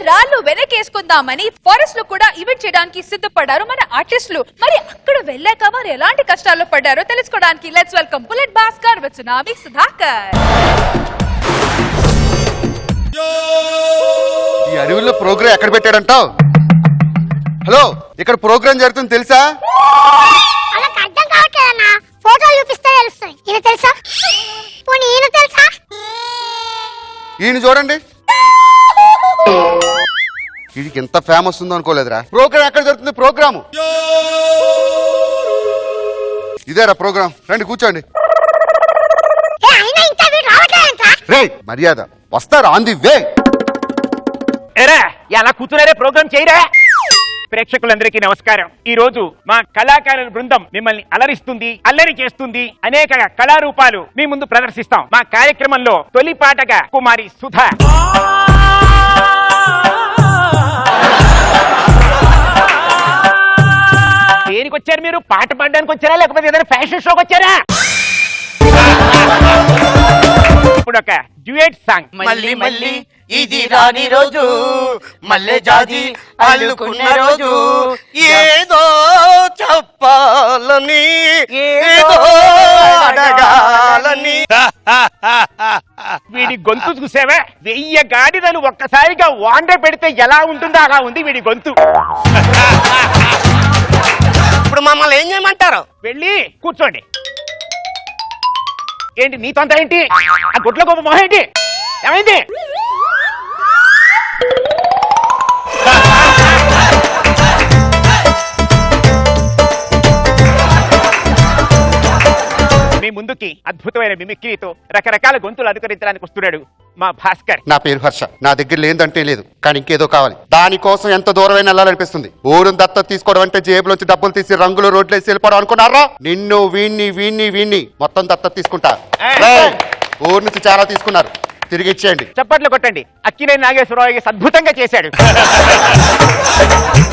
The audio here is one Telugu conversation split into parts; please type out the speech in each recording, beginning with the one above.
రాళ్ళు వెనకేసుకుందామని ఫారెస్ట్ లో కూడా ఈవెంట్ చేయడానికి సిద్ధపడ్డారు మన ఆర్టిస్టులు. మరి అక్కడ వెళ్ళాక వారు ఎలాంటి కష్టాల్లో పడ్డారో తెలుసుకోవడానికి let's welcome bullet Bhaskar with tsunami Sudhakar. ఈ అడవిలో ప్రోగ్రామ్ ఎక్కడ పెట్టాడంటావు? హలో, ఇక్కడ ప్రోగ్రామ్ జరుగుతుంది తెలుసా? ఫోటోలు చూపిస్తే తెలుస్తాయి. ఈయన తెలుసా? పోనీ ఈయన తెలుసా? ఈయన చూడండి, వీడికి ఎంత ఫేమస్ ఉందో అనుకోలేదురా. ప్రోగ్రామ్ ఎక్కడ జరుగుతుంది? ప్రోగ్రాము ఇదేరా ప్రోగ్రామ్. రండి కూర్చోండి. రే మర్యాద, వస్తారు ఆన్ ది వే. ఎరా ఎలా కూర్చున్నారే, ప్రోగ్రామ్ చేయరా? ప్రేక్షకులందరికీ నమస్కారం. ఈ రోజు మా కళాకారుల బృందం మిమ్మల్ని అలరిస్తుంది, అల్లరి చేస్తుంది. అనేక కళారూపాలు మీ ముందు ప్రదర్శిస్తాం. మా కార్యక్రమంలో తొలి పాటగా కుమారి సుధా, దేనికి వచ్చారు మీరు? పాట పాడడానికి వచ్చారా లేకపోతే ఏదైనా ఫ్యాషన్ షోకి వచ్చారా? ఇప్పుడు ఒక డ్యూయట్ సాంగ్. మళ్ళీ మళ్ళీ ఇది రాని రోజు, మల్లె జాజి అల్లుకున్న రోజు, ఏదో చెప్పాలని ఏదో అడగాలని. వీడి గొంతు చూసావా? 1000 గాడిదలు ఒక్కసారిగా వాండ పెడితే ఎలా ఉంటుందో అలా ఉంది వీడి గొంతు. ఇప్పుడు మమ్మల్ని ఏం చేయమంటారు? వెళ్ళి కూర్చోండి. ఏంటి నీ తొంత ఏంటి? ఆ గుట్ల గొప్ప మొహం ఏంటి? ఏమైంది? మీ ముందుకి అద్భుతమైన మిమిక్రీతో రకరకాల గొంతులు అనుకరించడానికి వస్తున్నాడు మా భాస్కర్. నా పేరు హర్ష. నా దగ్గర లేదంటే లేదు, కానీ ఇంకేదో కావాలి. దానికోసం ఎంత దూరమైనా వెళ్ళాలనిపిస్తుంది. ఊరుని దత్త తీసుకోవడం అంటే జేబులోంచి డబ్బులు తీసి రంగులు రోడ్లు వేసి వెళ్ళిపోవడం అనుకున్నారా? నిన్ను వీణ్ణి మొత్తం దత్త తీసుకుంటా. ఊరు నుంచి చాలా తీసుకున్నారు, తిరిగి ఇచ్చేయండి. చప్పట్లు కొట్టండి. అక్కినేని నాగేశ్వరరావు అద్భుతంగా చేశాడు.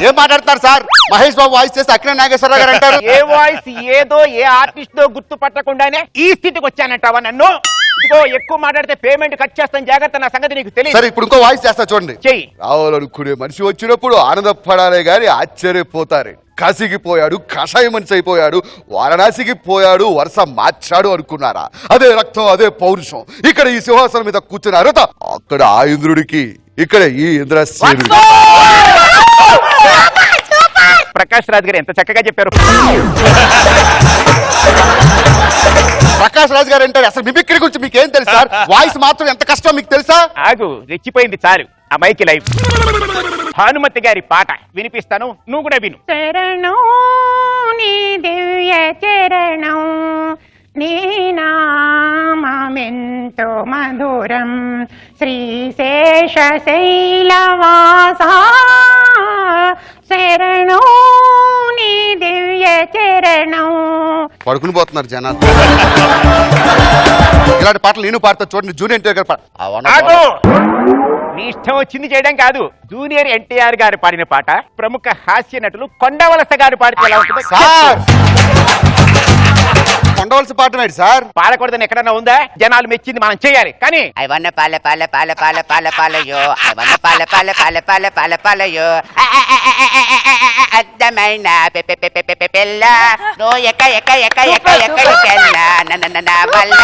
ఏం మాట్లాడుతున్నారు సార్? మహేష్ బాబు వాయిస్ చేస్తే అక్కినేని నాగేశ్వరరావు గారు అంటారు. ఏ వాయిస్ ఏదో ఏ ఆర్టిస్ట్ తో గుర్తుపట్టకుండానే ఈ స్థితికి వచ్చానంటావా నన్ను? ఇదిగో ఎక్కువ మాట్లాడితే పేమెంట్ కట్ చేస్తాను, జాగ్రత్త. నా సంగతి నీకు తెలియదు. సరే, ఇప్పుడు ఇంకో వాయిస్ చేస్తా చూడండి. చెయ్యి. రావాలనుకునే మనిషి వచ్చినప్పుడు ఆనందపడాలే గాని ఆశ్చర్యపోతారే. కాశీకి కషాయ మనిషి అయిపోయాడు, వారణాసికి పోయాడు, వరుస మార్చాడు అనుకున్నారా? అదే రక్తం, అదే పౌరుషం. ఇక్కడ ఈ సింహాసనం మీద కూర్చున్నారు, అక్కడ ఆ ఇంద్రుడికి, ఇక్కడ ఈ ఇంద్రసేనుడికి. ప్రకాష్ రాజ్ గారు ఎంత చక్కగా చెప్పారు. ప్రకాష్ రాజ్ గారు అంటారు. అసలు మిమిక్రీ గురించి మీకేం తెలుసు సార్? వాయిస్ మాత్రం ఎంత కష్టం మీకు తెలుసా? ఆగు, రెచ్చిపోయింది చాలు. ఆ మైకి లైవ్. భానుమతి గారి పాట వినిపిస్తాను, నువ్వు కూడా విను. చరణం నీ దివ్య చరణం, నీ నామెంతో మధురం, శ్రీశేష శైలవాసా, శరణం నీ దివ్య చరణం. పడుకుని పోతున్నారు జనాలు. ఇలాంటి పాటలు నేను పాడతా చూడండి. జూనియర్ ఎన్టీఆర్ గారు ఆగు, నీ ఇష్టం వచ్చింది చేయడం కాదు. జూనియర్ ఎన్టీఆర్ గారు పాడిన పాట ప్రముఖ హాస్య నటులు కొండవలస గారు పాడితే ఎలా ఉంటుంది సార్? కొండవలస పాట నాడు సార్. పాడకూడదని ఎక్కడన్నా ఉందా? జనాలు మెచ్చింది మనం చేయాలి. కానీ ఐవన్న పాల పాల పాల పాల పాల పాలయో, ఐవన్న పాల పాల పాల పాల పాల పాలయో, అద్దమైన పిల్ల నువ్వు ఎక్క ఎక్క ఎక్క ఎక్క ఎక్కడికెళ్ళ నా వల్ల.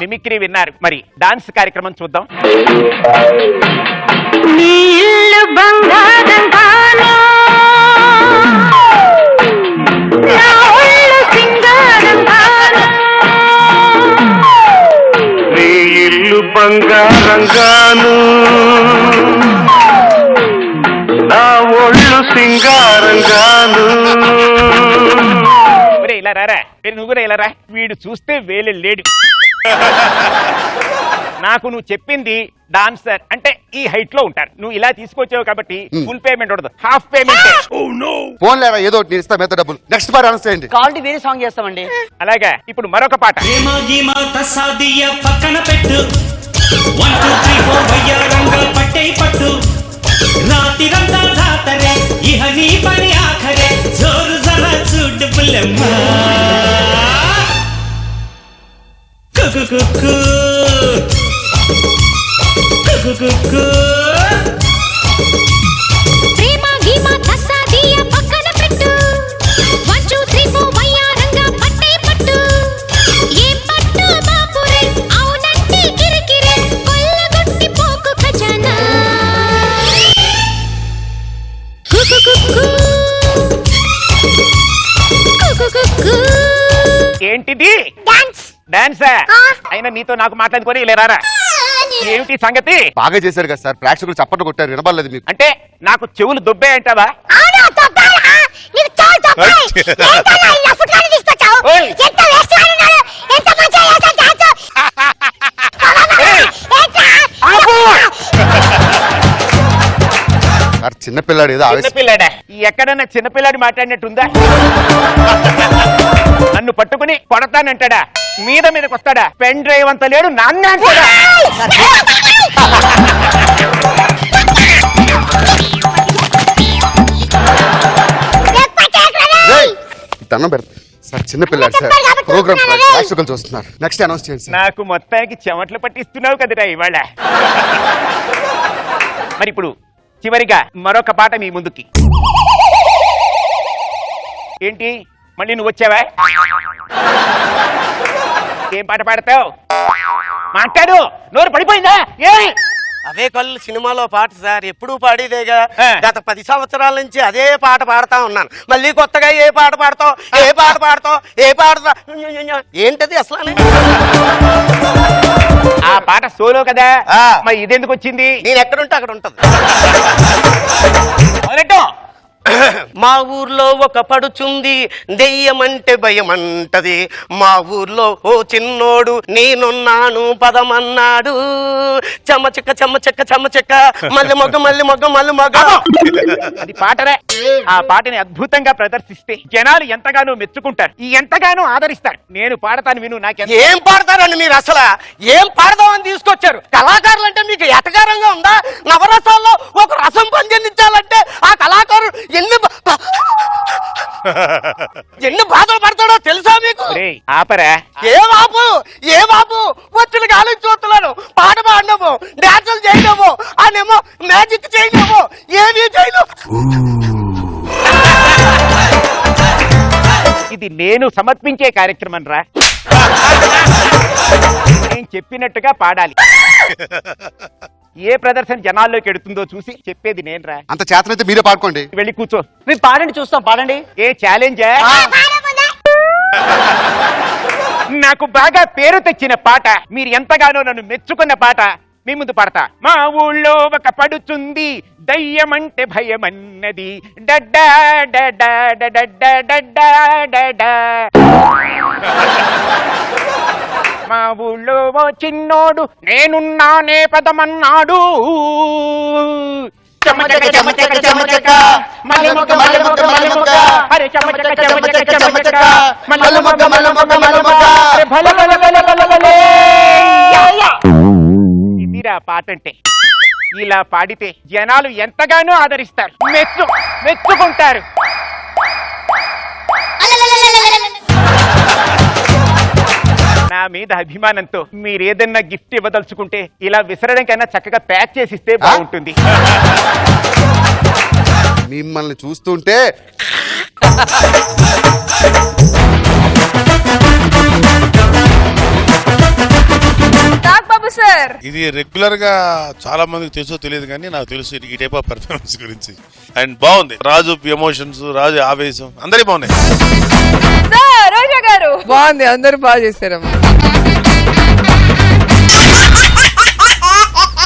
మిమిక్రీ విన్నారు, మరి డాన్స్ కార్యక్రమం చూద్దాం. నీ ఇల్లు బంగారం కాను, నా ఒళ్ళు సింగారం కాను, నీ ఇల్లు బంగారంగాను, నా ఒళ్ళు సింగారంగాను. ఇలా రారా, నువ్వు కూడా ఇలా రా. వీడు చూస్తే వేలే లేడు. నాకు నువ్వు చెప్పింది డాన్సర్ అంటే ఈ హైట్ లో ఉంటారు. నువ్వు ఇలా తీసుకొచ్చావు కాబట్టి ఫుల్ పేమెంట్ ఉండదు, హాఫ్ పేమెంట్. ఫోన్ లేదా ఏదో నేను ఇస్తా మిగతా డబ్బులు. నెక్స్ట్ పాట అనౌన్స్ చేయండి. కావాలంటే వేరే సాంగ్ చేస్తామండి. అలాగా, ఇప్పుడు మరొక పాట. పక్కన పెట్టు 1 2 3 4 వయ్యారంగా పట్టే పట్టు, రాతిరంతా రాతరే ఇహ నీ పని ఆఖరే, జోరు జరా చూడు పుల్లమ్మ. కుకు కుకు ప్రేమ గీమ తస్సాదియ పక్కన పెట్టు 1 2 3 4 వయ్యారంగా పట్టే పట్టు ఏ పట్టు బాపురే అవునంటే కిరికిరి కొల్లగొట్టి పోకు ఖజానా కుకు కుకు కుకు కుకు ఏంటిది డాన్స్ డాన్స్ అయినా నీతో నాకు మాట్లాడుకొని ఇలా రారా ఏమిటి సంగతి బాగా చేశారు కదా సార్, ప్రేక్షకులు చప్పట్లు కొట్టారు, వినబడలేదు మీకు. అంటే నాకు చెవులు దుబ్బే అంటావా అవును తొక్కాలా నీకు చాలు తొక్కాలి ఏంటన్నా ఇలా ఫుట్బాల్ తీసుకొచ్చావు ఓయ్. ఎంత వేస్ట్ ఆడినాడు ఎంత మంచిగా చేశాడు డాన్స్ ఏయ్. ఆపు! సార్ చిన్నపిల్లాడు ఏదో ఆవేశం. చిన్నపిల్లాడా ఎక్కడన్నా చిన్నపిల్లాడి మాట్లాడినట్టుందా నన్ను పట్టుకుని కొడతానంటాడా మీద మీదకి వస్తాడా పెన్ డ్రైవ్ అంత లేడు నాన్న అంటాడా రేయ్, దండం పెడతా సార్, చిన్నపిల్లాడు సార్, ప్రోగ్రామ్ ప్రేక్షకులు చూస్తున్నారు. నెక్స్ట్ అనౌన్స్ చేయండి సార్. నాకు మొత్తానికి చెమట్లు పట్టిస్తున్నావు కదరా ఇవాళ మరి ఇప్పుడు చివరిగా మరొక పాట మీ ముందుకి ఏంటి మళ్ళీ నువ్వు వచ్చావా ఏం పాట పాడతావు మాట్లాడు నోరు పడిపోయిందా ఏ అవే కళ్ళు సినిమాలో పాట సార్ ఎప్పుడు పాడేదేగా ఆ. గత 10 సంవత్సరాల నుంచి అదే పాట పాడుతా ఉన్నాను. మళ్ళీ కొత్తగా ఏ పాట పాడతావు ఏ పాట పాడతావు ఏ పాట ఏంటది అసలు ఆ పాట సోలో కదా ఆ. మరి ఇదెందుకు వచ్చింది నేను ఎక్కడుంటే అక్కడ ఉంటది. మొదలెట్టు. మా ఊర్లో ఒక పడుచుంది దెయ్యమంటే భయమంటది. మా ఊర్లో ఓ చిన్నోడు నేనున్నాను పదమన్నాడు. చెమ్మచెక్క చెమ్మచెక్క చెమ్మచెక్క మళ్ళీ మొగ్గ మళ్ళీ మొగ్గ మళ్ళీ మొగ్గ. అది పాటరే ఆ పాటని అద్భుతంగా ప్రదర్శిస్తే జనాలు ఎంతగానో మెచ్చుకుంటారు ఎంతగానో ఆదరిస్తారు నేను పాడతాను విను నాకెంత ఏం పాడతారండి మీరు అసలు ఏం పాడదామని తీసుకొచ్చారు? కళాకారులు అంటే మీకు ఎటకారంగా ఉందా? నవరసాల్లో ఒక రసం పండించాలంటే ఆ కళాకారుడు ఎన్ని బాధలు పడతాడో తెలుసా మీకు? ఒరేయ్, ఆపరా ఏ బాబు వచ్చులు గాలికి చూస్తున్నాను. పాట పాడినాము డాన్సులు చేయలేము అనేమో మ్యాజిక్ చేయలేము ఏమీ చేయలేము. ఇది నేను సమర్పించే కార్యక్రమం రా నేను చెప్పినట్టుగా పాడాలి ఏ ప్రదర్శన జనాల్లోకి ఎడుతుందో చూసి చెప్పేది నేను రా అంత చేతనైతే మీరే పాడుకోండి. వెళ్ళి కూర్చో మీరు పాడండి చూస్తాం పాడండి. ఏ ఛాలెంజ్ నాకు బాగా పేరు తెచ్చిన పాట మీరు ఎంతగానో నన్ను మెచ్చుకున్న పాట మీ ముందు పాడతా మా ఊళ్ళో ఒక పడుచుంది దయ్యమంటే భయమన్నది డడ్డా డడ్డా డడ్డా డడ్డా డడ్డా మా ఊళ్ళో ఓ చిన్నోడు నేనున్నానే పదమన్నాడు చెమచక చెమచక చెమచక మల్లె మొగ్గ మల్లె మొగ్గ మల్లె మొగ్గ అరే చెమచక చెమచక చెమచక మల్లె మొగ్గ మల్లె మొగ్గ మల్లె మొగ్గ అరే భల భల భల భల భలే ఇదిరా పాట అంటే ఇలా పాడితే జనాలు ఎంతగానో ఆదరిస్తారు మెచ్చుకుంటారు నా మీద అభిమానంతో మీరు ఏదన్నా గిఫ్ట్ ఇవ్వదలుచుకుంటే ఇలా విసరడం కన్నా చక్కగా ప్యాక్ చేసిస్తే బాగుంటుంది మిమ్మల్ని చూస్తుంటే నాగబాబు సార్ ఇది రెగ్యులర్ గా చాలా మందికి తెలుసో తెలియదు కానీ నాకు తెలుసు ఈ టైప్ ఆఫ్ పెర్ఫార్మెన్స్ గురించి. అండ్ బాగుంది రాజు ఎమోషన్స్, రాజు ఆవేశం అందరి బాగున్నాయి. సార్ రోజా గారు బాగుంది, అందరూ బాగా చేశారమ్మా.